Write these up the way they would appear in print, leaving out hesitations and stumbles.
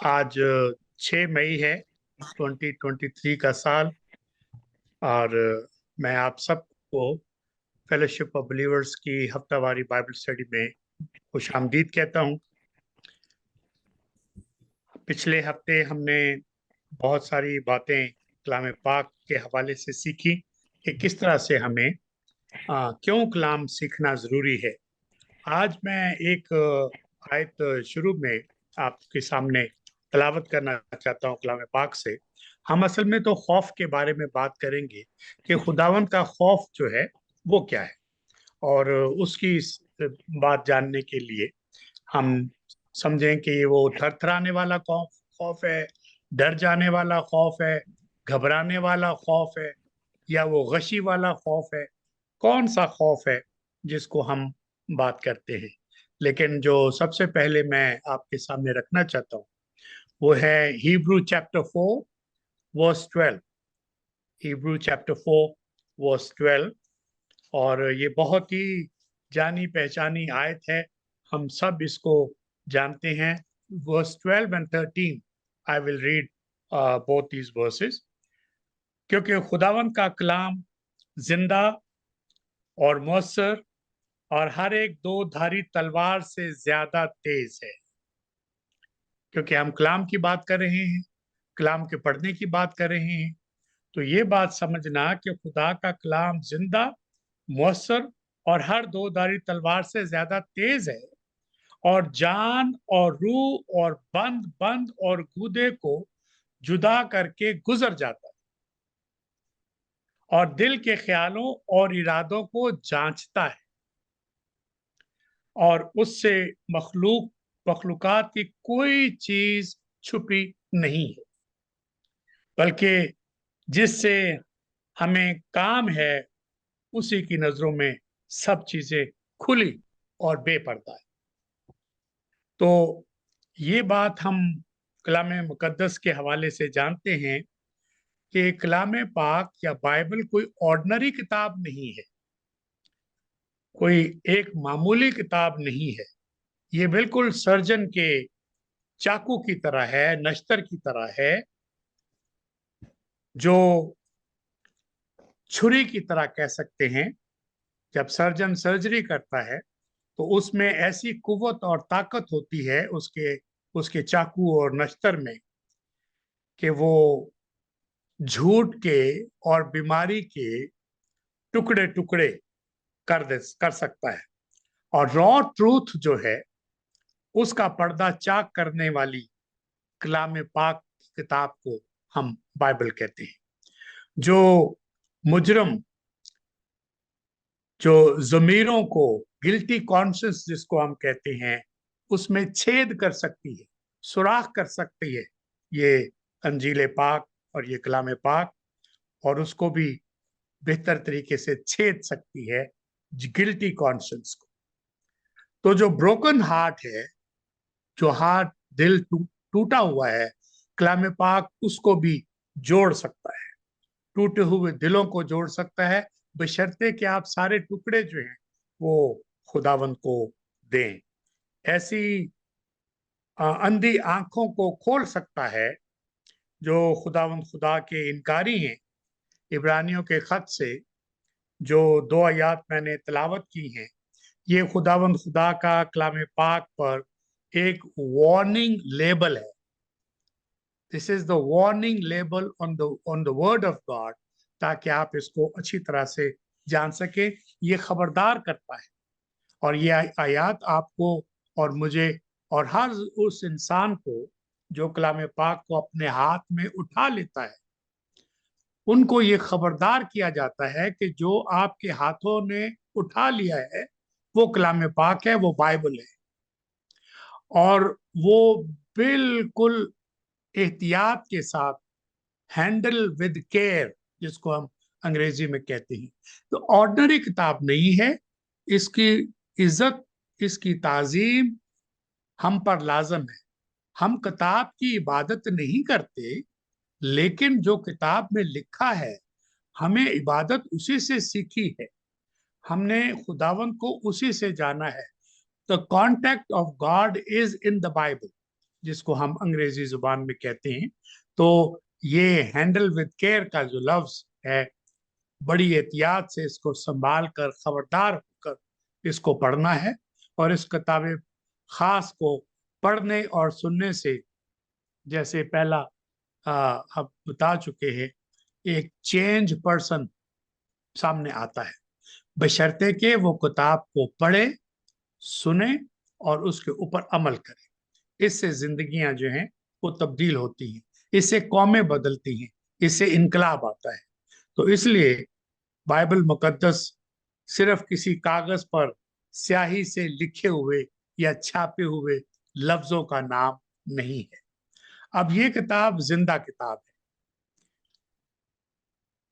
आज 6 मई है 2023 का साल। और मैं आप सबको फेलोशिप ऑफ बिलीवर्स की हफ्तावारी बाइबल स्टडी में खुशामदीद कहता हूँ। पिछले हफ्ते हमने बहुत सारी बातें कलाम पाक के हवाले से सीखी कि किस तरह से हमें क्यों कलाम सीखना ज़रूरी है। आज मैं एक आयत शुरू में आपके सामने तलावत करना चाहता हूँ कलाम पाक से। हम असल में तो खौफ के बारे में बात करेंगे कि खुदावंद का खौफ जो है वो क्या है, और उसकी बात जानने के लिए हम समझें कि वो थरथराने वाला खौफ खौफ है, डर जाने वाला खौफ है, घबराने वाला खौफ है, या वो गशी वाला खौफ है। कौन सा खौफ है जिसको हम बात करते हैं। लेकिन जो सबसे पहले मैं आपके सामने रखना चाहता हूँ वो है Hebrew chapter 4 verse 12। Hebrew chapter 4 verse 12। और ये बहुत ही जानी पहचानी आयत है, हम सब इसको जानते हैं। Verse 12 and 13 I will read both these verses. क्योंकि खुदावंद का कलाम जिंदा और मौसर और हर एक दो धारी तलवार से ज्यादा तेज है। क्योंकि हम कलाम की बात कर रहे हैं, कलाम के पढ़ने की बात कर रहे हैं, तो ये बात समझना कि खुदा का कलाम जिंदा, मौसर और हर दो धारी तलवार से ज्यादा तेज है, और जान और रूह और बंद बंद और गूदे को जुदा करके गुजर जाता है, और दिल के ख्यालों और इरादों को जांचता है, और उससे मखलूकात की कोई चीज छुपी नहीं है, बल्कि जिससे हमें काम है उसी की नजरों में सब चीजें खुली और बेपर्दा है। तो ये बात हम कलाम मुकद्दस के हवाले से जानते हैं कि कलाम पाक या बाइबल कोई ऑर्डिनरी किताब नहीं है, कोई एक मामूली किताब नहीं है। ये बिल्कुल सर्जन के चाकू की तरह है, नश्तर की तरह है, जो छुरी की तरह कह सकते हैं। जब सर्जन सर्जरी करता है तो उसमें ऐसी कुव्वत और ताकत होती है उसके उसके चाकू और नश्तर में कि वो झूठ के और बीमारी के टुकड़े टुकड़े कर सकता है। और रॉ ट्रूथ जो है उसका पर्दा चाक करने वाली कलाम पाक की किताब को हम बाइबल कहते हैं, जो मुजरम, जो जमीरों को, गिल्टी कॉन्शियस जिसको हम कहते हैं, उसमें छेद कर सकती है, सुराख कर सकती है ये अंजील पाक और ये कलाम पाक, और उसको भी बेहतर तरीके से छेद सकती है गिल्टी कॉन्शियस को। तो जो ब्रोकन हार्ट है, जो हार्ट दिल टूटा हुआ है, कलाम पाक उसको भी जोड़ सकता है, टूटे हुए दिलों को जोड़ सकता है, बशर्ते कि आप सारे टुकड़े जो हैं वो खुदावंद को दें। ऐसी अंधी आंखों को खोल सकता है जो खुदावंद खुदा के इनकारी हैं। इब्रानियों के खत से जो 2 आयत मैंने तलावत की हैं, ये खुदावंद खुदा का कलाम पाक पर एक वार्निंग लेबल है। This is the warning label on the word of God, ताकि आप इसको अच्छी तरह से जान सके। ये खबरदार करता है, और ये आयत आपको और मुझे और हर उस इंसान को जो कलाम पाक को अपने हाथ में उठा लेता है, उनको ये खबरदार किया जाता है कि जो आपके हाथों ने उठा लिया है वो कलाम पाक है, वो बाइबल है, और वो बिल्कुल एहतियात के साथ, हैंडल विद केयर जिसको हम अंग्रेजी में कहते हैं। तो ऑर्डिनरी किताब नहीं है, इसकी इज्जत, इसकी ताजीम हम पर लाजम है। हम किताब की इबादत नहीं करते, लेकिन जो किताब में लिखा है हमें इबादत उसी से सीखी है, हमने खुदावंद को उसी से जाना है। The contact of God is in the Bible. जिसको हम अंग्रेजी जुबान में कहते हैं। तो ये हैंडल विद केयर का जो लफ्ज है, बड़ी एहतियात से इसको संभाल कर, खबरदार होकर इसको पढ़ना है। और इस किताब खास को पढ़ने और सुनने से, जैसे पहला हम बता चुके हैं, एक चेंज पर्सन सामने आता है, बशर्ते कि वो किताब को पढ़े, सुने और उसके ऊपर अमल करे। इससे जिंदगियां जो हैं वो तब्दील होती हैं, इससे कौमें बदलती हैं, इससे इनकलाब आता है। तो इसलिए बाइबल मुकद्दस सिर्फ किसी कागज पर स्याही से लिखे हुए या छापे हुए लफ्जों का नाम नहीं है। अब ये किताब जिंदा किताब है।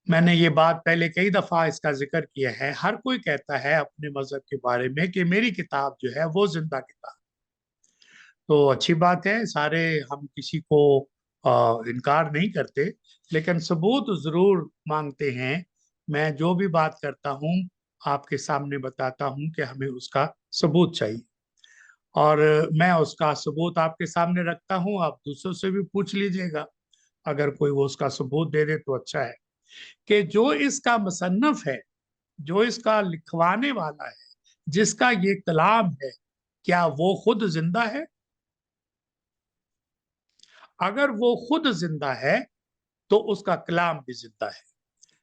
मैंने ये बात पहले कई दफा इसका जिक्र किया है। हर कोई कहता है अपने मजहब के बारे में कि मेरी किताब जो है वो जिंदा किताब। तो अच्छी बात है, सारे हम किसी को इनकार नहीं करते, लेकिन सबूत जरूर मांगते हैं। मैं जो भी बात करता हूँ आपके सामने बताता हूँ कि हमें उसका सबूत चाहिए, और मैं उसका सबूत आपके सामने रखता हूँ। आप दूसरों से भी पूछ लीजिएगा, अगर कोई वो उसका सबूत दे दे तो अच्छा है। कि जो इसका मुसन्नफ है, जो इसका लिखवाने वाला है, जिसका ये कलाम है, क्या वो खुद जिंदा है? अगर वो खुद जिंदा है तो उसका कलाम भी जिंदा है,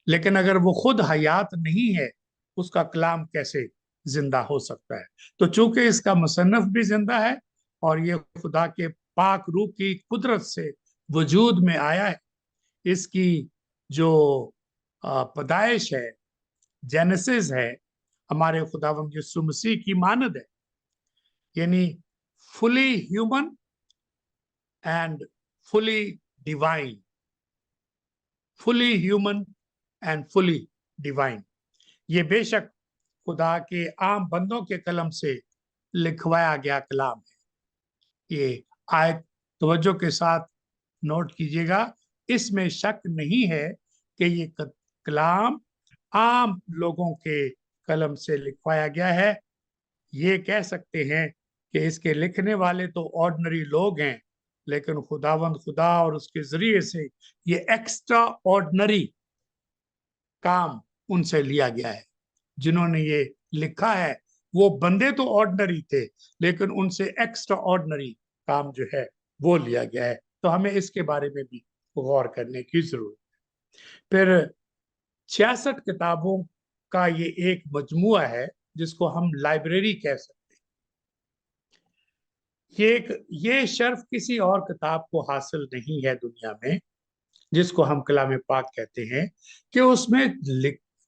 लेकिन अगर वो खुद हयात नहीं है, उसका कलाम कैसे जिंदा हो सकता है? तो चूंकि इसका मुसन्नफ भी जिंदा है और ये खुदा के पाक रूह की कुदरत से वजूद में आया है, इसकी जो पैदाइश है, जेनेसिस है, हमारे खुदावंद यीशु मसीह की मानद है, यानी fully human and fully divine, fully human and fully divine. ये बेशक खुदा के आम बंदों के कलम से लिखवाया गया कलाम है। ये आयत तवज्जो के साथ नोट कीजिएगा, इसमें शक नहीं है कि ये कलाम आम लोगों के कलम से लिखवाया गया है। ये कह सकते हैं कि इसके लिखने वाले तो ऑर्डिनरी लोग हैं, लेकिन खुदावंद खुदा और उसके जरिए से ये एक्स्ट्रा ऑर्डिनरी काम उनसे लिया गया है। जिन्होंने ये लिखा है वो बंदे तो ऑर्डिनरी थे, लेकिन उनसे एक्स्ट्रा ऑर्डिनरी काम जो है वो लिया गया है। तो हमें इसके बारे में भी गौर करने की जरूरत है। फिर 66 किताबों का ये एक मजमुआ है जिसको हम लाइब्रेरी कह सकते हैं। ये शर्फ किसी और किताब को हासिल नहीं है दुनिया में, जिसको हम कलाम पाक कहते हैं, कि उसमें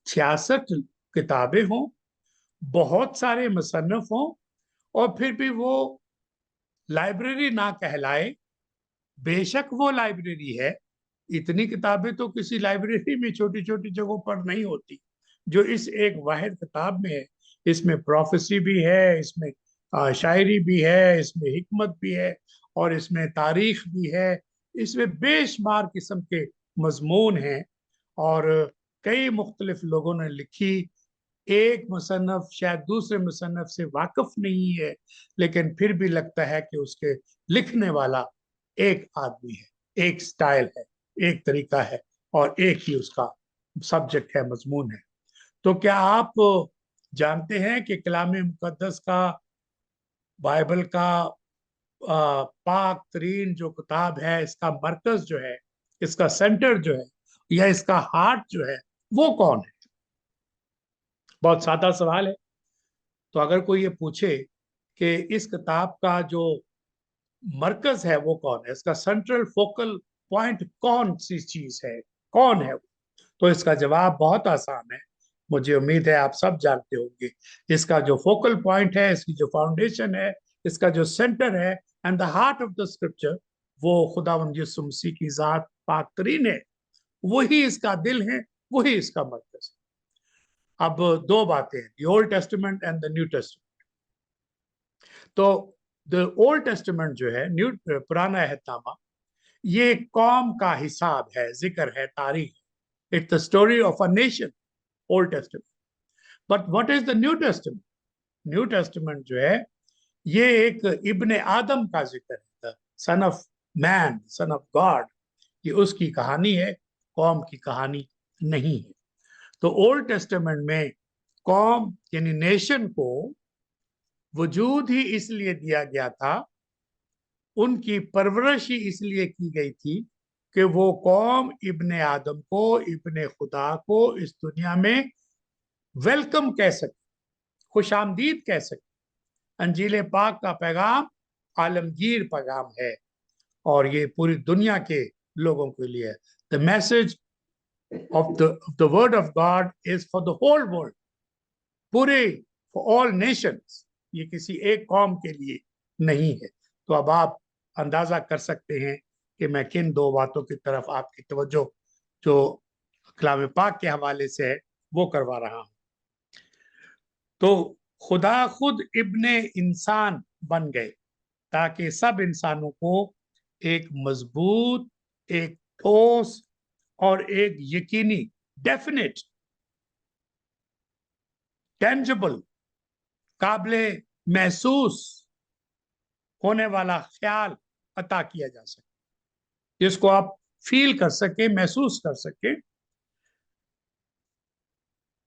66 किताबें हों, बहुत सारे मुसन्नफ हों, और फिर भी वो लाइब्रेरी ना कहलाए। बेशक वो लाइब्रेरी है, इतनी किताबें तो किसी लाइब्रेरी में छोटी छोटी जगहों पर नहीं होती जो इस एक वाहिद किताब में है। इसमें प्रोफेसी भी है, इसमें शायरी भी है, इसमें हिकमत भी है, और इसमें तारीख भी है। इसमें बेशुमार किस्म के मजमून हैं, और कई मुख्तलिफ लोगों ने लिखी। एक मुसन्नफ शायद दूसरे मुसन्नफ से वाकिफ नहीं है, लेकिन फिर भी लगता है कि उसके लिखने वाला एक आदमी है, एक स्टाइल है, एक तरीका है, और एक ही उसका सब्जेक्ट है, मजमून है। तो क्या आप जानते हैं कि कलाम मुकद्दस का, बाइबल का पाक तरीन जो किताब है, इसका मरकज जो है, इसका सेंटर जो है, या इसका हार्ट जो है, वो कौन है? बहुत सादा सवाल है। तो अगर कोई ये पूछे कि इस किताब का जो मरकज है वो कौन है, इसका सेंट्रल फोकल पॉइंट कौन सी चीज है, कौन है वो, तो इसका जवाब बहुत आसान है। मुझे उम्मीद है आप सब जानते होंगे। इसका जो फोकल पॉइंट है, इसकी जो फाउंडेशन है, इसका जो सेंटर है, and the heart of the scripture, वो खुदावंद यीशु मसीह की जात पाक तरीन है। वही इसका दिल है, वही इसका मरकज है। अब दो बातें हैं, the old testament and the new testament. तो द ओल्ड टेस्टामेंट जो है, न्यू पुराना अहदनामा, ये कौम का हिसाब है, जिक्र है, तारीख। It's the story of a nation, old testament. But what is the new testament? New testament जो है, ये एक इब्ने आदम का जिक्र है, son of man, son of God, ये उसकी कहानी है, कौम की कहानी नहीं है। तो ओल्ड टेस्टामेंट में कौम यानी नेशन को वजूद ही इसलिए दिया गया था, उनकी परवरिश ही इसलिए की गई थी कि वो कौम इब्ने आदम को, इब्ने खुदा को इस दुनिया में वेलकम कह सके, खुशामदीद कह सके। अंजील पाक का पैगाम आलमगीर पैगाम है और ये पूरी दुनिया के लोगों के लिए है। The message of the word of God is for the whole world, पूरे, फॉर ऑल नेशंस, ये किसी एक कौम के लिए नहीं है। तो अब आप अंदाजा कर सकते हैं कि मैं किन दो बातों की तरफ आपकी तवज्जो जो कलाम पाक के हवाले से है वो करवा रहा हूं। तो खुदा खुद इब्ने इंसान बन गए ताकि सब इंसानों को एक मजबूत, एक ठोस और एक यकीनी, डेफिनेट, टेंजिबल, काबिले महसूस होने वाला ख्याल अता किया जा सके, जिसको आप फील कर सके, महसूस कर सके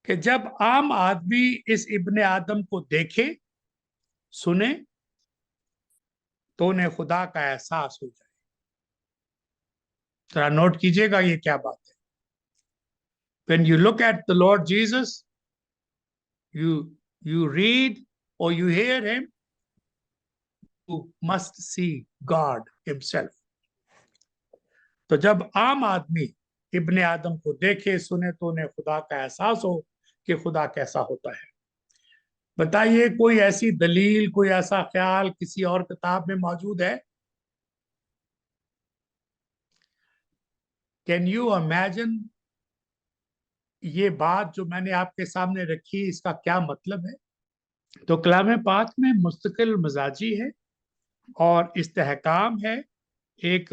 कि जब आम आदमी इस इब्ने आदम को देखे, सुने, तो उन्हें खुदा का एहसास हो जाए। जरा नोट कीजिएगा ये क्या बात है। When you look at the Lord Jesus, you read or you hear him, you must see God himself. तो जब आम आदमी इब्ने आदम को देखे, सुने, तो उन्हें खुदा का एहसास हो कि खुदा कैसा होता है। बताइए, कोई ऐसी दलील, कोई ऐसा ख्याल किसी और किताब में मौजूद है? कैन यू इमेजिन ये बात जो मैंने आपके सामने रखी, इसका क्या मतलब है? तो कलाम पाक में मुस्तकिल मिजाजी है और इस्तेहकाम है, एक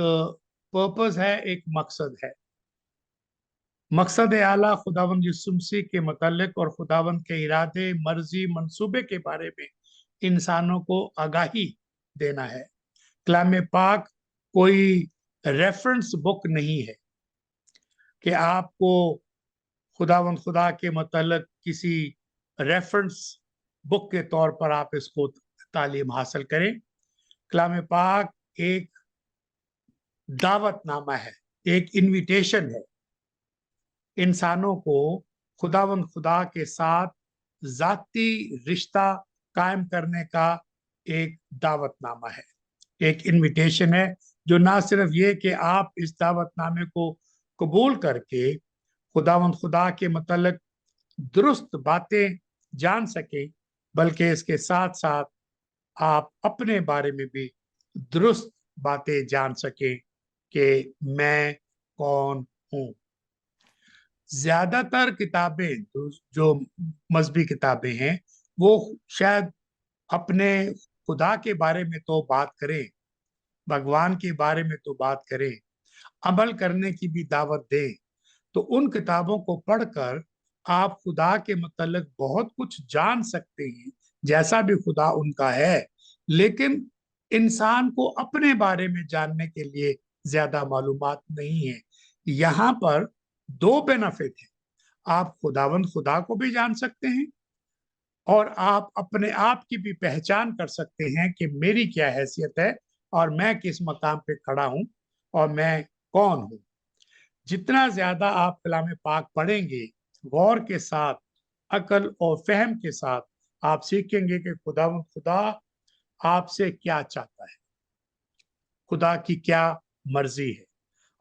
पर्पस है, एक मकसद है। मकसद आला खुदावंद यीशु मसीह के मुतालिक और खुदावंद के इरादे, मर्जी, मंसूबे के बारे में इंसानों को आगाही देना है। कलाम पाक कोई रेफरेंस बुक नहीं है कि आपको खुदावंद खुदा के मुतालिक किसी रेफरेंस बुक के तौर पर आप इसको तालीम हासिल करें। कलाम पाक एक दावतनामा है, एक इनविटेशन है इंसानों को खुदावंद खुदा के साथ जाती रिश्ता कायम करने का एक दावतनामा है, एक इनविटेशन है जो ना सिर्फ ये कि आप इस दावतनामे को कबूल करके खुदावंद खुदा के मतलब दुरुस्त बातें जान सके, बल्कि इसके साथ साथ आप अपने बारे में भी दुरुस्त बातें जान सके कि मैं कौन हूं। ज्यादातर किताबें जो मजहबी किताबें हैं वो शायद अपने खुदा के बारे में तो बात करें, भगवान के बारे में तो बात करें, अमल करने की भी दावत दें। तो उन किताबों को पढ़कर आप खुदा के मतलब बहुत कुछ जान सकते हैं, जैसा भी खुदा उनका है। लेकिन इंसान को अपने बारे में जानने के लिए ज्यादा मालूमात नहीं है। यहाँ पर दो बेनिफिट है, आप खुदावंद खुदा को भी जान सकते हैं और आप अपने आप की भी पहचान कर सकते हैं कि मेरी क्या हैसियत है और मैं किस मकाम पे खड़ा हूं और मैं कौन हूं। जितना ज्यादा आप कलाम पाक पढ़ेंगे, गौर के साथ, अकल और फहम के साथ, आप सीखेंगे कि खुदा आपसे क्या चाहता है, खुदा की क्या मर्जी है,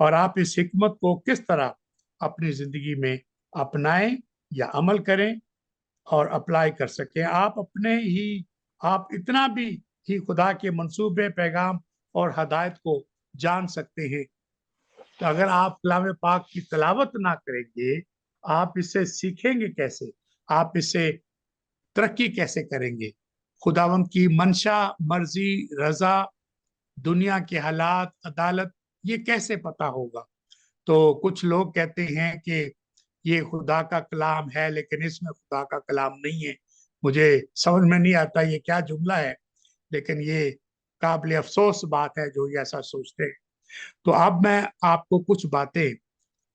और आप इस हिकमत को किस तरह अपनी जिंदगी में अपनाएं या अमल करें और अप्लाई कर सकें। आप इतना भी ही खुदा के मंसूबे, पैगाम और हदायत को जान सकते हैं। तो अगर आप कलाम पाक की तलावत ना करेंगे, आप इससे सीखेंगे कैसे, आप इससे तरक्की कैसे करेंगे? खुदावंद की मंशा, मर्जी, रजा, दुनिया के हालात, अदालत, ये कैसे पता होगा? तो कुछ लोग कहते हैं कि ये खुदा का कलाम है लेकिन इसमें खुदा का कलाम नहीं है। मुझे समझ में नहीं आता ये क्या जुमला है, लेकिन ये काबिल अफसोस बात है जो ये ऐसा सोचते हैं। तो अब मैं आपको कुछ बातें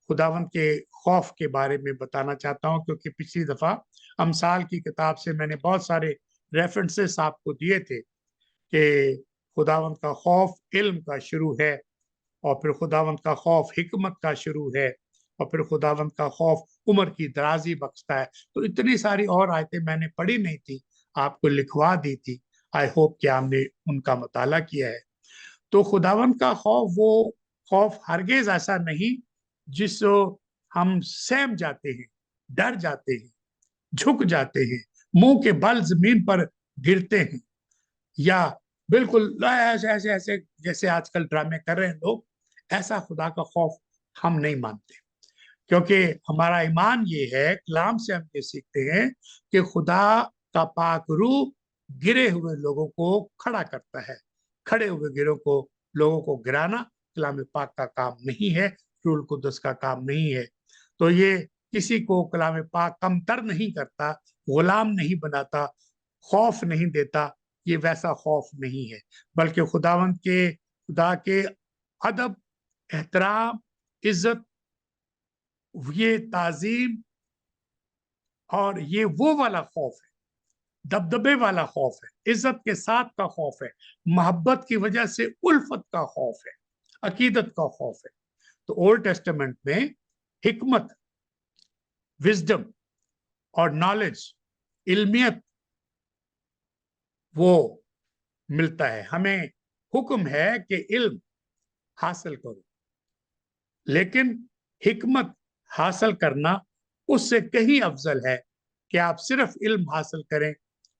खुदावंद के खौफ के बारे में बताना चाहता हूं, क्योंकि पिछली दफा अमसाल की किताब से मैंने बहुत सारे रेफरेंसेस आपको दिए थे कि खुदावंद का खौफ इल्म का शुरू है, और फिर खुदावंद का खौफ हिकमत का शुरू है, और फिर खुदावंद का खौफ उम्र की दराजी बख्शता है। तो इतनी सारी और आयतें मैंने पढ़ी नहीं थी, आपको लिखवा दी थी। आई होप कि आपने उनका मुताला किया है। तो खुदावंद का खौफ वो खौफ हरगिज ऐसा नहीं जिसको हम सहम जाते हैं, डर जाते हैं, झुक जाते हैं, मुंह के बल जमीन पर गिरते हैं, या बिल्कुल ऐसे ऐसे ऐसे जैसे आजकल ड्रामे कर रहे हैं लोग। ऐसा खुदा का खौफ हम नहीं मानते, क्योंकि हमारा ईमान ये है, कलाम से हम ये सीखते हैं कि खुदा का पाक रूह गिरे हुए लोगों को खड़ा करता है। खड़े हुए गिरों को लोगों को गिराना कलाम पाक का काम नहीं है, रूहुल कुद्दस का काम नहीं है। तो ये किसी को कलाम पाक कमतर नहीं करता, गुलाम नहीं बनाता, खौफ नहीं देता। ये वैसा खौफ नहीं है, बल्कि खुदा के अदब, एहतराम, इज्जत, ये ताजीम, और ये वो वाला खौफ है, दबदबे वाला खौफ है, इज्जत के साथ का खौफ है, मोहब्बत की वजह से उल्फत का खौफ है, अकीदत का खौफ है। तो ओल्ड टेस्टामेंट में हिकमत, विजडम और नॉलेज, इल्मियत, वो मिलता है। हमें हुक्म है कि इल्म हासिल करो, लेकिन हिकमत हासिल करना उससे कहीं अफजल है कि आप सिर्फ इल्म हासिल करें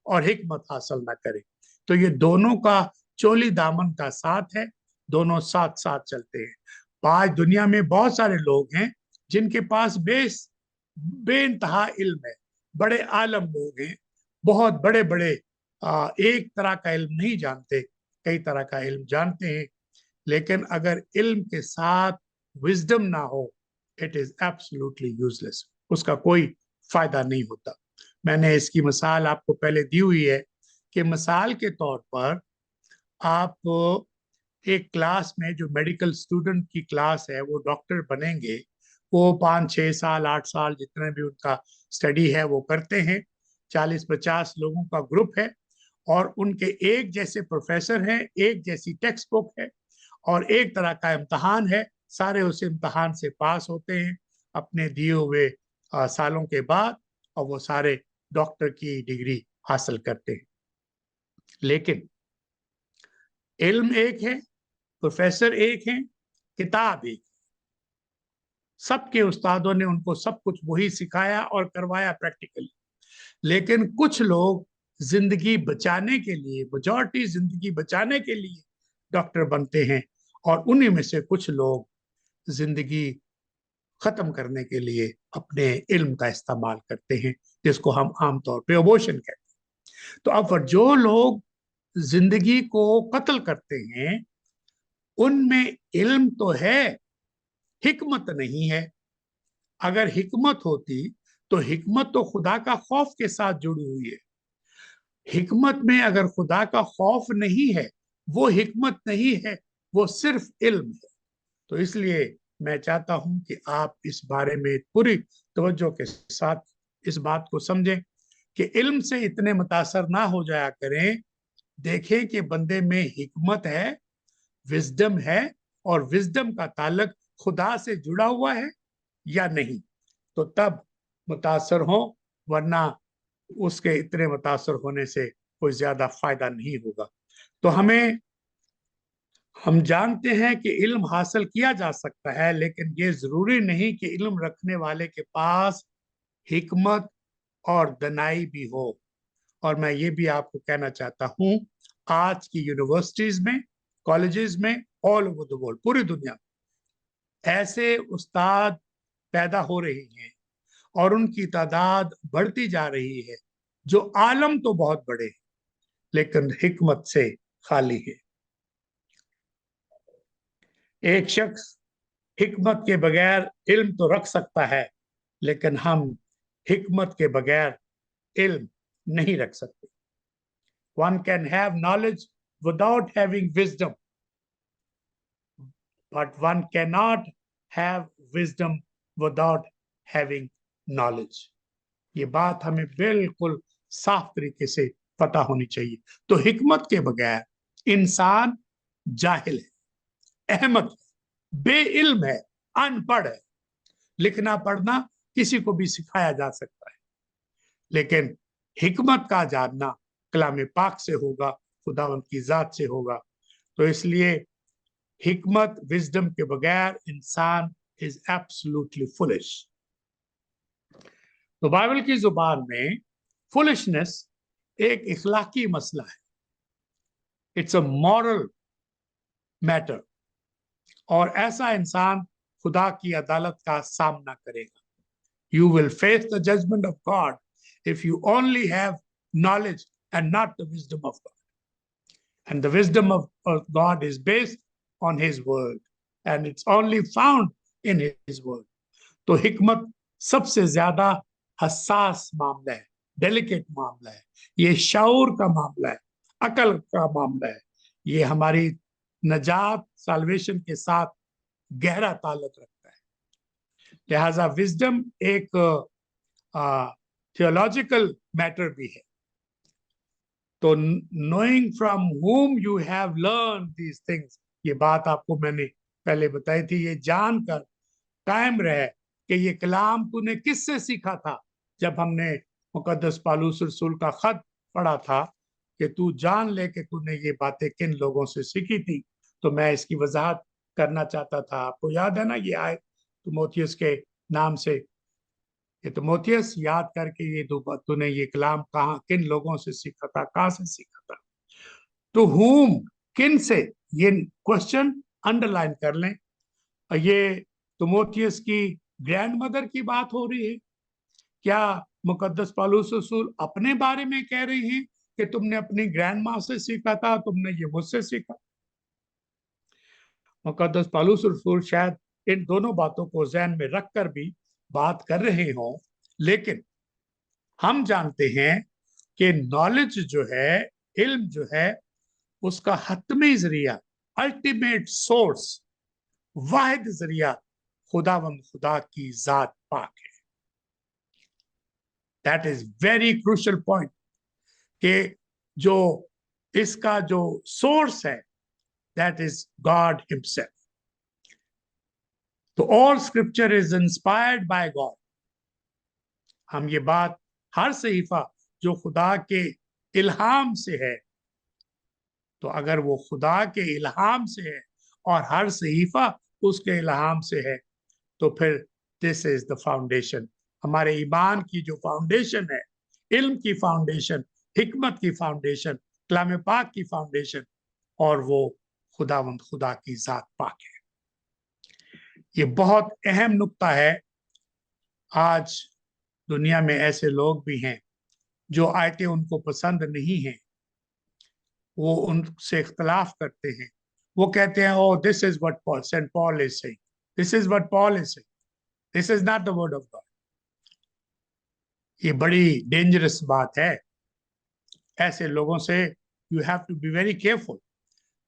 और हिकमत हासिल ना करें। तो ये दोनों का चोली दामन का साथ है, दोनों साथ साथ चलते हैं। आज दुनिया में बहुत सारे लोग हैं जिनके पास बेइंतहा इल्म है, बड़े आलम लोग हैं, बहुत बड़े बड़े, एक तरह का इल्म नहीं जानते, कई तरह का इल्म जानते हैं। लेकिन अगर इल्म के साथ विजडम ना हो, इट इज एब्सोल्युटली यूजलेस, उसका कोई फायदा नहीं होता। मैंने इसकी मिसाल आपको पहले दी हुई है कि मिसाल के तौर पर आप एक क्लास में, जो मेडिकल स्टूडेंट की क्लास है, वो डॉक्टर बनेंगे, वो 5 6 साल 8 साल जितने भी उनका स्टडी है वो करते हैं। 40 50 लोगों का ग्रुप है, और उनके एक जैसे प्रोफेसर हैं, एक जैसी टेक्स्ट बुक है, और एक तरह का इम्तहान है। सारे उस इम्तहान से पास होते हैं अपने दिए हुए सालों के बाद, और वो सारे डॉक्टर की डिग्री हासिल करते हैं। लेकिन इल्म एक है, प्रोफेसर एक हैं, किताब एक। सबके उस्तादों ने उनको सब कुछ वही सिखाया और करवाया प्रैक्टिकली। लेकिन कुछ लोग जिंदगी बचाने के लिए, मेजॉरिटी जिंदगी बचाने के लिए डॉक्टर बनते हैं, और उन्हीं में से कुछ लोग जिंदगी खत्म करने के लिए अपने इल्म का इस्तेमाल करते हैं, जिसको हम आमतौर पे अबॉर्शन कहते हैं। तो अब जो लोग जिंदगी को कत्ल करते हैं, उनमें इल्म तो है, हिकमत नहीं है। अगर हिकमत होती तो हिकमत तो खुदा का खौफ के साथ जुड़ी हुई है। हिकमत में अगर खुदा का खौफ नहीं है, वो हिकमत नहीं है, वो सिर्फ इल्म है। तो इसलिए मैं चाहता हूं कि आप इस बारे में पूरी तवज्जो के साथ इस बात को समझें कि इल्म से इतने मुतासर ना हो जाया करें। देखें कि बंदे में हिकमत है, विजडम है, और विजडम का ताल्लुक खुदा से जुड़ा हुआ है या नहीं, तो तब मुतासर हो, वरना उसके इतने मुतासर होने से कोई ज्यादा फायदा नहीं होगा। तो हम जानते हैं कि इल्म हासिल किया जा सकता है, लेकिन ये जरूरी नहीं कि इल्म रखने वाले के पास हिकमत और दनाई भी हो। और मैं ये भी आपको कहना चाहता हूं, आज की यूनिवर्सिटीज में, कॉलेजेस में, ऑल ओवर द वर्ल्ड, पूरी दुनिया में ऐसे उस्ताद पैदा हो रहे हैं, और उनकी तादाद बढ़ती जा रही है, जो आलम तो बहुत बड़े हैं लेकिन हिकमत से खाली है। एक शख्स हिकमत के बगैर इल्म तो रख सकता है, लेकिन हम हिकमत के बगैर इल्म नहीं रख सकते। One can have knowledge without having wisdom, but one cannot have wisdom without having knowledge. ये बात हमें बिल्कुल साफ तरीके से पता होनी चाहिए। तो हिकमत के बगैर इंसान जाहिल है, अहमक है, बेइल्म है, अनपढ़ है। लिखना पढ़ना किसी को भी सिखाया जा सकता है, लेकिन हिकमत का जानना कलाम पाक से होगा, खुदावंद की जात से होगा। तो इसलिए हिकमत, विजडम के बगैर इंसान इज एब्सोल्युटली फुलिश। तो बाइबल की जुबान में फुलिशनेस एक इखलाकी मसला है, इट्स अ मॉरल मैटर, और ऐसा इंसान खुदा की अदालत का सामना करेगा। You will face the judgment of God if you only have knowledge and not the wisdom of God. And the wisdom of God is based on His word, and it's only found in His word. तो हिकमत सबसे ज्यादा हसास मामला है, delicate मामला है, ये शऊर का मामला है, अकल का मामला है, ये हमारी नजात साल्वेशन के साथ गहरा ताल्लुक रखता है। लिहाजा विजडम एक थियोलॉजिकल मैटर भी है। तो knowing from whom you have learned these things, ये बात आपको मैंने पहले बताई थी, ये जानकर कायम रहे कि ये कलाम तूने किससे सीखा था। जब हमने मुकद्दस पौलुस रसूल का खत पढ़ा था कि तू जान ले कि तूने ये बातें किन लोगों से सीखी थी, तो मैं इसकी वजाहत करना चाहता था। आपको याद है ना, ये आयत तिमोथियस के नाम से, ये तिमोथियस याद करके ये तूने ये कलाम कहाँ किन लोगों से सीखा था, कहाँ से सीखा था। तो whom, किन से, ये क्वेश्चन अंडरलाइन कर लें। ये तिमोथियस की ग्रैंड मदर की बात हो रही है। क्या मुकद्दस पौलुस रसूल अपने बारे में कह रहे हैं कि तुमने अपनी ग्रैंड माँ से सीखा था, तुमने ये मुझसे सीखा? मुकद्दस पौलुस रसूल शायद इन दोनों बातों को ज़हन में रखकर भी बात कर रहे हों, लेकिन हम जानते हैं कि नॉलेज जो है, इल्म जो है, उसका हतमी जरिया, अल्टीमेट सोर्स, वाहिद जरिया खुदावंद खुदा की जात पाक है। That is very crucial point कि जो इसका जो सोर्स है, दैट इज गॉड हिमसेल्फ। तो all scripture is inspired by God. हम ये बात, हर सहीफा जो खुदा के इल्हाम से है, तो अगर वो खुदा के इल्हाम से है और हर सहीफा उसके इल्हाम से है, तो फिर दिस इज द फाउंडेशन। हमारे ईमान की जो फाउंडेशन है, इल्म की फाउंडेशन, हिकमत की फाउंडेशन, कलाम पाक की फाउंडेशन, और वो खुदावंद खुदा की जात पाक है। ये बहुत अहम नुक्ता है। आज दुनिया में ऐसे लोग भी हैं जो आयतें उनको पसंद नहीं हैं, वो उनसे इख्तलाफ करते हैं। वो कहते हैं, oh this is what saint Paul is saying, this is what Paul is saying, this is not the word of God. ये बड़ी डेंजरस बात है। ऐसे लोगों से you have to be very careful.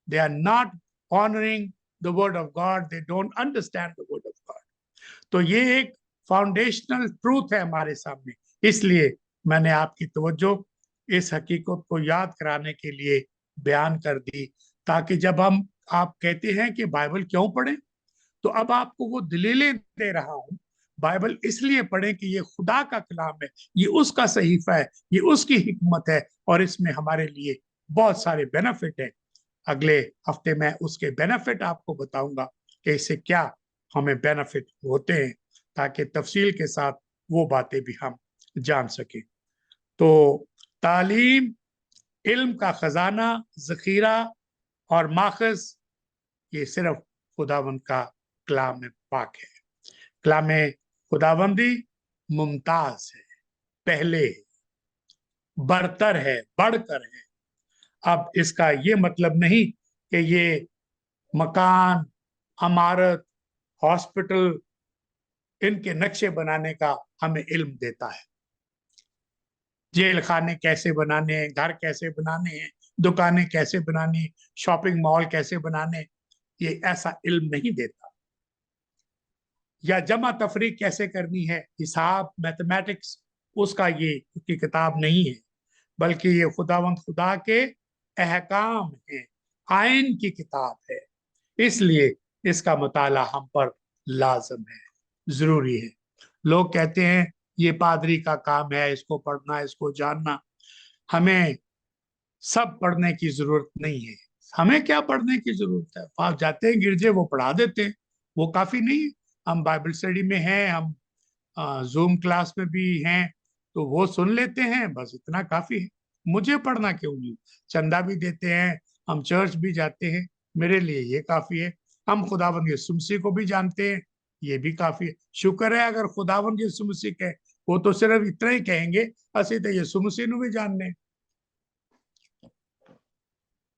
They are not honouring the word of God, they don't understand the word of God. तो ये एक फाउंडेशनल ट्रूथ है हमारे सामने। इसलिए मैंने आपकी तवज्जो इस हकीकत को याद कराने के लिए बयान कर दी, ताकि जब आप कहते हैं कि बाइबल क्यों पढ़ें, तो अब आपको वो दलीलें दे रहा हूं। बाइबल इसलिए पढ़ें कि ये खुदा का कलाम है, ये उसका सहीफा है, ये उसकी हिकमत है, और इसमें हमारे लिए बहुत सारे बेनिफिट है। अगले हफ्ते में उसके बेनिफिट आपको बताऊंगा कि इससे क्या हमें बेनिफिट होते हैं, ताकि तफसील के साथ वो बातें भी हम जान सकें। तो तालीम, इल्म का खजाना, जखीरा और माखज, ये सिर्फ खुदावंद का कलाम पाक है। कलाम खुदावंदी मुमताज है, पहले बरतर है, बढ़कर है। अब इसका ये मतलब नहीं कि ये मकान, इमारत, हॉस्पिटल, इनके नक्शे बनाने का हमें इल्म देता है। जेल खाने कैसे बनाने हैं, घर कैसे बनाने हैं, दुकानें कैसे बनानी, शॉपिंग मॉल कैसे बनाने, ये ऐसा इल्म नहीं देता। या जमा तफरीक कैसे करनी है, हिसाब, मैथमेटिक्स, उसका ये उसकी किताब नहीं है, बल्कि ये खुदावंद खुदा के अहकाम है, आइन की किताब है। इसलिए इसका मुताला हम पर लाजम है, जरूरी है। लोग कहते हैं ये पादरी का काम है, इसको पढ़ना, इसको जानना। हमें सब पढ़ने की जरूरत नहीं है। हमें क्या पढ़ने की जरूरत है? आप जाते हैं गिरजे, वो पढ़ा देते हैं, वो काफी नहीं है। हम बाइबल स्टडी में हैं, हम जूम क्लास में भी हैं, तो वो सुन लेते हैं, बस इतना काफी है। मुझे पढ़ना क्यों नहीं? चंदा भी देते हैं, हम चर्च भी जाते हैं, मेरे लिए ये काफी है। हम खुदावंद यीशु मसीह को भी जानते हैं, ये भी काफी है। शुक्र है अगर खुदावंद यीशु मसीह कहे, वो तो सिर्फ इतना ही कहेंगे, असि तो यीशु मसीह को भी जानने।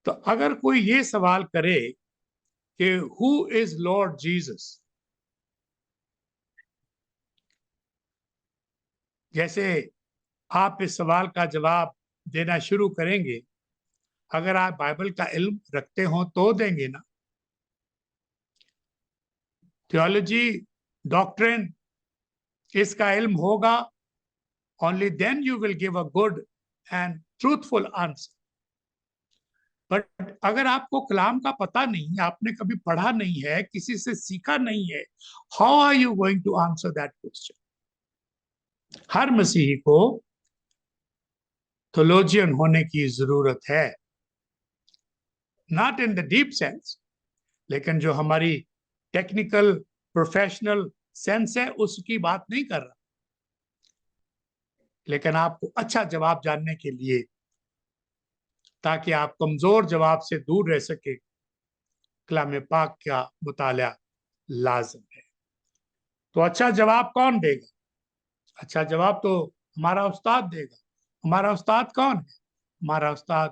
तो अगर कोई ये सवाल करे कि हु इज लॉर्ड जीसस, जैसे आप इस सवाल का जवाब देना शुरू करेंगे, अगर आप बाइबल का इल्म रखते हो तो देंगे ना। थियोलॉजी, डॉक्ट्रिन, इसका इल्म होगा, only then you will give a good and truthful answer. But अगर आपको कलाम का पता नहीं, आपने कभी पढ़ा नहीं है, किसी से सीखा नहीं है, how are you going to answer that question? हर मसीही को थियोलॉजियन होने की जरूरत है, not in the deep sense, लेकिन जो हमारी टेक्निकल प्रोफेशनल सेंस है उसकी बात नहीं कर रहा। लेकिन आपको अच्छा जवाब जानने के लिए, ताकि आप कमजोर जवाब से दूर रह सके, कलाम पाक का मुताला लाजम है। तो अच्छा जवाब कौन देगा? अच्छा जवाब तो हमारा उस्ताद देगा। हमारा उस्ताद कौन है? हमारा उस्ताद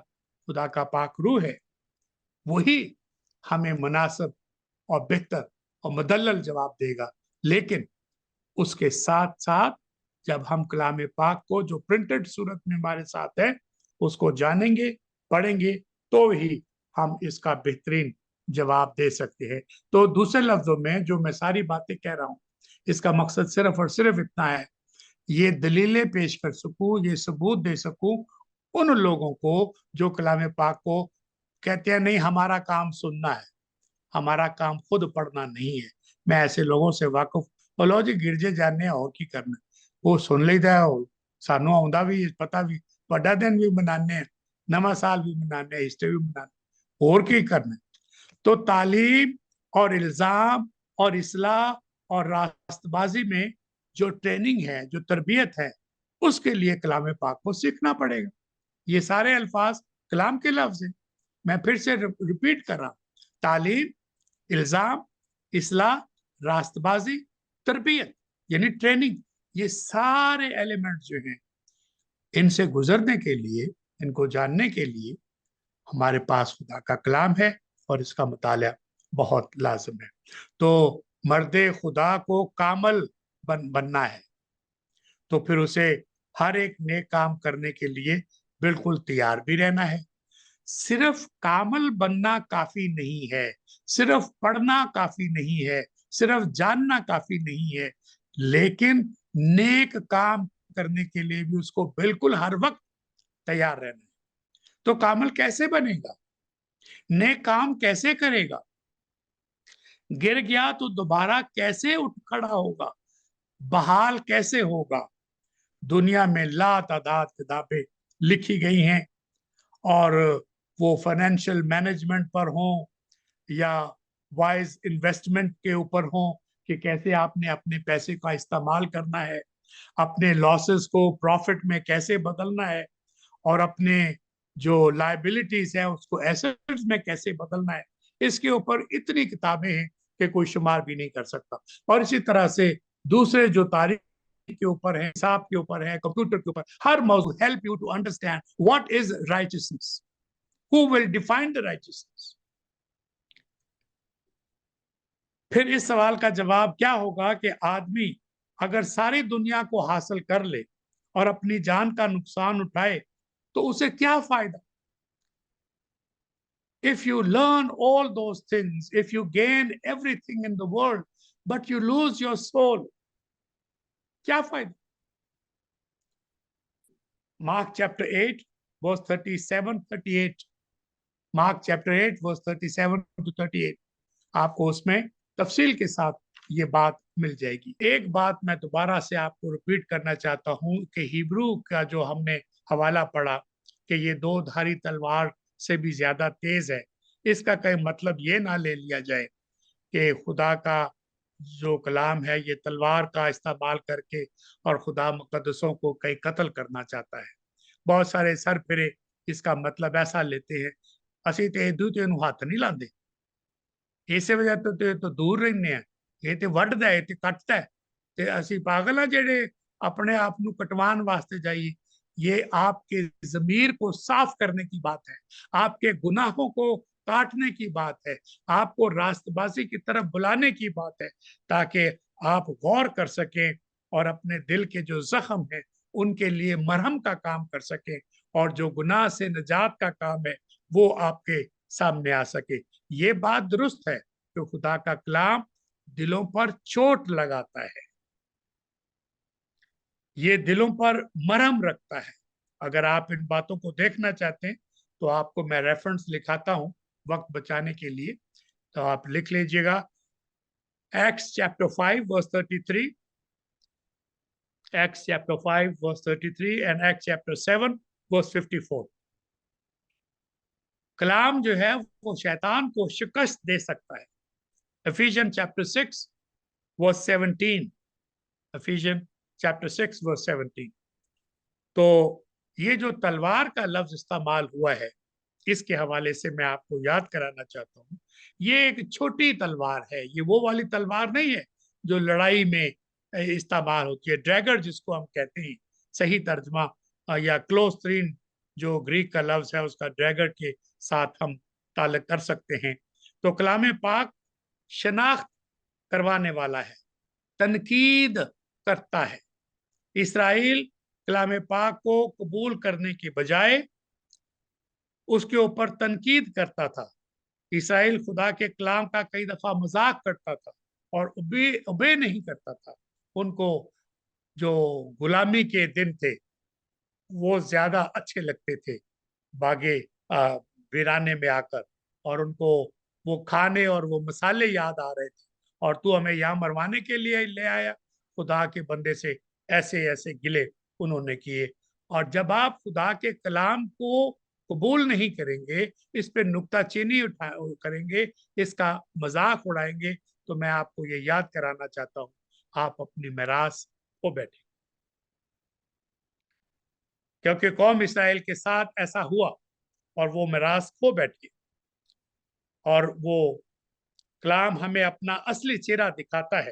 खुदा का पाक रूह है। वही हमें मुनासिब और बेहतर और मुदल्लल जवाब देगा। लेकिन उसके साथ साथ जब हम कलाम पाक को जो प्रिंटेड सूरत में हमारे साथ है उसको जानेंगे, पढ़ेंगे, तो ही हम इसका बेहतरीन जवाब दे सकते हैं। तो दूसरे लफ्जों में जो मैं सारी बातें कह रहा हूं, इसका मकसद सिर्फ और सिर्फ इतना है, ये दलीलें पेश कर सकूं, ये सबूत दे सकूं उन लोगों को जो कलाम पाक को कहते हैं नहीं हमारा काम सुनना है, हमारा काम खुद पढ़ना नहीं है। मैं ऐसे लोगों से वाकिफ, बोलो जी गिरजे जाने और की करना, वो सुन लेता है, सानू आउंदा भी पता भी, बड़ा दिन भी मनाने, नवा साल भी मनाने, ईस्टर भी मनाने, और की करना। तो तालीम और इल्जाम और इस्लाह और रास्तबाजी में जो ट्रेनिंग है, जो तरबियत है, उसके लिए कलाम पाक को सीखना पड़ेगा। ये सारे अल्फाज कलाम के लफ्ज हैं। मैं फिर से रिपीट कर रहा हूं, तालीम, इल्जाम, इस्लाह, रास्तबाजी, तरबियत, यानी ट्रेनिंग, ये सारे एलिमेंट जो हैं, इनसे गुजरने के लिए, इनको जानने के लिए हमारे पास खुदा का कलाम है और इसका मुताला बहुत लाजम है। तो मर्दे खुदा को कामल बनना है, तो फिर उसे हर एक नेक काम करने के लिए बिल्कुल तैयार भी रहना है। सिर्फ कामल बनना काफी नहीं है, सिर्फ पढ़ना काफी नहीं है, सिर्फ जानना काफी नहीं है, लेकिन नेक काम करने के लिए भी उसको बिल्कुल हर वक्त तैयार रहना है। तो कामल कैसे बनेगा? नेक काम कैसे करेगा? गिर गया तो दोबारा कैसे उठ खड़ा होगा? बहाल कैसे होगा? दुनिया में लातादाद किताबें लिखी गई हैं, और वो फाइनेंशियल मैनेजमेंट पर हो या वाइज इन्वेस्टमेंट के ऊपर हो कि कैसे आपने अपने पैसे का इस्तेमाल करना है, अपने लॉसेस को प्रॉफिट में कैसे बदलना है, और अपने जो लाइबिलिटीज है उसको एसेट्स में कैसे बदलना है। इसके ऊपर इतनी किताबें हैं कि कोई शुमार भी नहीं कर सकता। और इसी तरह से दूसरे जो तारीख के ऊपर है, हिसाब के ऊपर है, कंप्यूटर के ऊपर, हर मौजूद help you to understand what is righteousness, who will define the righteousness. फिर इस सवाल का जवाब क्या होगा कि आदमी अगर सारी दुनिया को हासिल कर ले और अपनी जान का नुकसान उठाए तो उसे क्या फायदा? If you learn all those things, if you gain everything in the world, but you lose your soul, क्या फायदा? Mark chapter 8, verse 37, 38. Mark chapter 8, verse 37 to 38. आपको उसमें तफसील के साथ ये बात मिल जाएगी। एक बात मैं दोबारा से आपको रिपीट करना चाहता हूं कि हिब्रू का जो हमने हवाला पढ़ा कि ये दो धारी तलवार से भी ज्यादा तेज है, इसका कहीं मतलब ये ना ले लिया जाए कि खुदा का जो कलाम है ये तलवार का इस्तेमाल करके और खुदा मुकद्दसों को कहीं कत्ल करना चाहता है। बहुत सारे सर फिरे इसका मतलब ऐसा लेते हैं, ਅਸੀਂ ਤੇ ਦੂਜੇ ਨੂੰ ਹੱਥ ਨਹੀਂ ਲਾਉਂਦੇ, ਇਸੇ ਵਜ੍ਹਾ ਤੋਂ ਤੇ ਦੂਰ ਰਹਿੰਦੇ ਆ, ਇਹ ਤੇ ਵੱਢਦਾ ਹੈ ਤੇ ਕੱਟਦਾ ਹੈ ਤੇ ਅਸੀਂ ਪਾਗਲ ਆ ਜਿਹੜੇ अपने आप ਨੂੰ कटवान वास्ते जाइए। ये आपके जमीर को साफ करने की बात है, आपके गुनाहों को काटने की बात है, आपको रास्तबाजी की तरफ बुलाने की बात है, ताकि आप गौर कर सकें और अपने दिल के जो जख्म है उनके लिए मरहम का काम कर सकें, और जो गुनाह से निजात का काम है वो आपके सामने आ सके। ये बात दुरुस्त है कि खुदा का कलाम दिलों पर चोट लगाता है, ये दिलों पर मरहम रखता है। अगर आप इन बातों को देखना चाहते हैं तो आपको मैं रेफरेंस लिखाता हूं वक्त बचाने के लिए, तो आप लिख लीजिएगा Acts chapter 5 verse 33, Acts chapter 5 verse 33 and Acts chapter 7 verse 54। कलाम जो है वो शैतान को शिकस्त दे सकता है। Ephesians chapter 6 verse 17, Ephesians chapter 6 verse 17। तो ये जो तलवार का लफ्ज इस्तेमाल हुआ है इसके हवाले से मैं आपको याद कराना चाहता हूँ, ये एक छोटी तलवार है, ये वो वाली तलवार नहीं है जो लड़ाई में इस्तेमाल होती है। ड्रैगर जिसको हम कहते हैं, सही तर्जमा या क्लोस्ट्रीन जो ग्रीक का लफ्ज है उसका ड्रैगर के साथ हम ताल्लुक कर सकते हैं। तो कलाम पाक शनाख्त करवाने वाला है, तनकीद करता है। इसराइल कलाम पाक को कबूल करने के बजाय उसके ऊपर तनकीद करता था। इसराइल खुदा के कलाम का कई दफा मजाक करता था और उबे नहीं करता था। उनको जो गुलामी के दिन थे वो ज्यादा अच्छे लगते थे बागे वीराने में आकर, और उनको वो खाने और वो मसाले याद आ रहे थे, और तू हमें यहाँ मरवाने के लिए ले आया। खुदा के बंदे से ऐसे ऐसे गिले उन्होंने किए। और जब आप खुदा के कलाम को कबूल नहीं करेंगे, इस पे नुक्ताचीनी करेंगे, इसका मजाक उड़ाएंगे, तो मैं आपको ये याद कराना चाहता हूँ, आप अपनी मिरास खो बैठे। क्योंकि कौम इसराइल के साथ ऐसा हुआ और वो मिरास खो बैठी, और वो कलाम हमें अपना असली चेहरा दिखाता है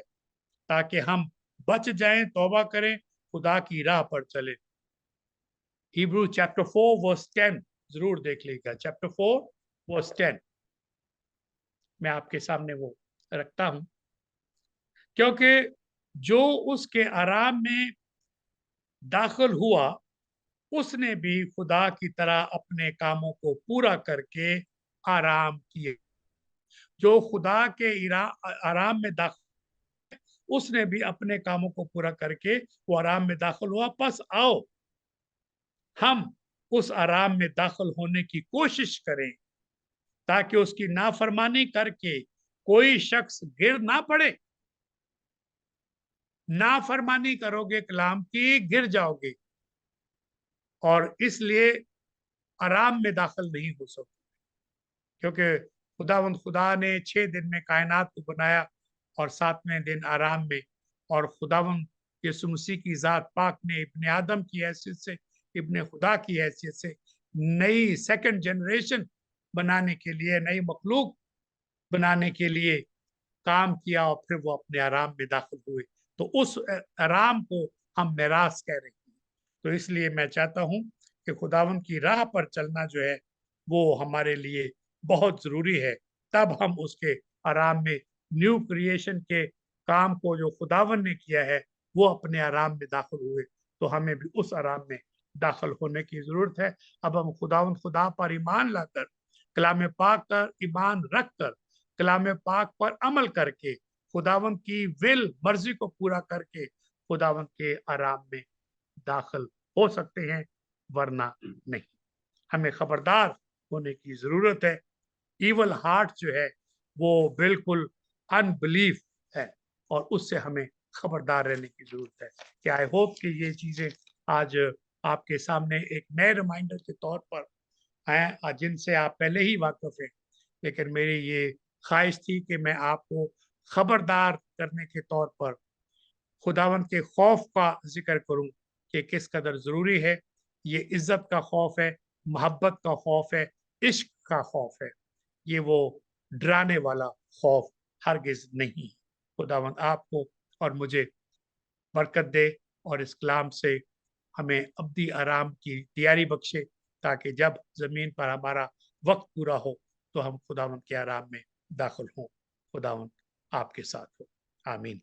ताकि हम बच जाएं, तौबा करें, खुदा की राह पर चले। हिब्रू चैप्टर 4 वर्स 10 जरूर देख लीजिएगा, चैप्टर 4 वर्स 10 मैं आपके सामने वो रखता हूं। क्योंकि जो उसके आराम में दाखिल हुआ उसने भी खुदा की तरह अपने कामों को पूरा करके आराम किए। जो खुदा के आराम में दाखिल उसने भी अपने कामों को पूरा करके वो आराम में दाखिल हुआ। बस आओ हम उस आराम में दाखिल होने की कोशिश करें ताकि उसकी नाफरमानी करके कोई शख्स गिर ना पड़े। नाफरमानी करोगे कलाम की, गिर जाओगे, और इसलिए आराम में दाखिल नहीं हो सकते। क्योंकि खुदा ने 6 दिन में कायनात को बनाया और 7वें दिन आराम में, और खुदावंद यीशु मसीह की जात पाक ने इब्ने आदम की हैसियत से, इब्ने खुदा की हैसियत से नई सेकंड जनरेशन बनाने के लिए, नई मखलूक बनाने के लिए काम किया, और फिर वो अपने आराम में दाखिल हुए। तो उस आराम को हम मिरास कह रहे हैं। तो इसलिए मैं चाहता हूं कि खुदावंद की राह पर चलना जो है वो हमारे लिए बहुत जरूरी है। तब हम उसके आराम में न्यू क्रिएशन के काम को जो खुदावंद ने किया है वो अपने आराम में दाखिल हुए, तो हमें भी उस आराम में दाखिल होने की जरूरत है। अब हम खुदा पर ईमान लाकर कलाम पाक पर ईमान रख कर, कलाम पाक पर अमल करके, खुदावंद की विल मर्जी को पूरा करके खुदावंद के आराम में दाखिल हो सकते हैं, वरना नहीं। हमें खबरदार होने की जरूरत है। इवल हार्ट जो है वो बिल्कुल अनबिलीफ है और उससे हमें खबरदार रहने की जरूरत है। कि आई होप कि ये चीजें आज आपके सामने एक नए रिमाइंडर के तौर पर हैं, जिनसे आप पहले ही वाकिफ हैं, लेकिन मेरी ये ख्वाहिश थी कि मैं आपको खबरदार करने के तौर पर खुदावन के खौफ का जिक्र करूं कि किस कदर जरूरी है। ये इज्जत का खौफ है, मोहब्बत का खौफ है, इश्क का खौफ है। ये वो डराने वाला खौफ हरगिज नहीं। खुदावंद आपको और मुझे बरकत दे और इस कलाम से हमें अब्दी आराम की तैयारी बख्शे, ताकि जब जमीन पर हमारा वक्त पूरा हो तो हम खुदावंद के आराम में दाखिल हों। खुदावंद आपके साथ हो। आमीन।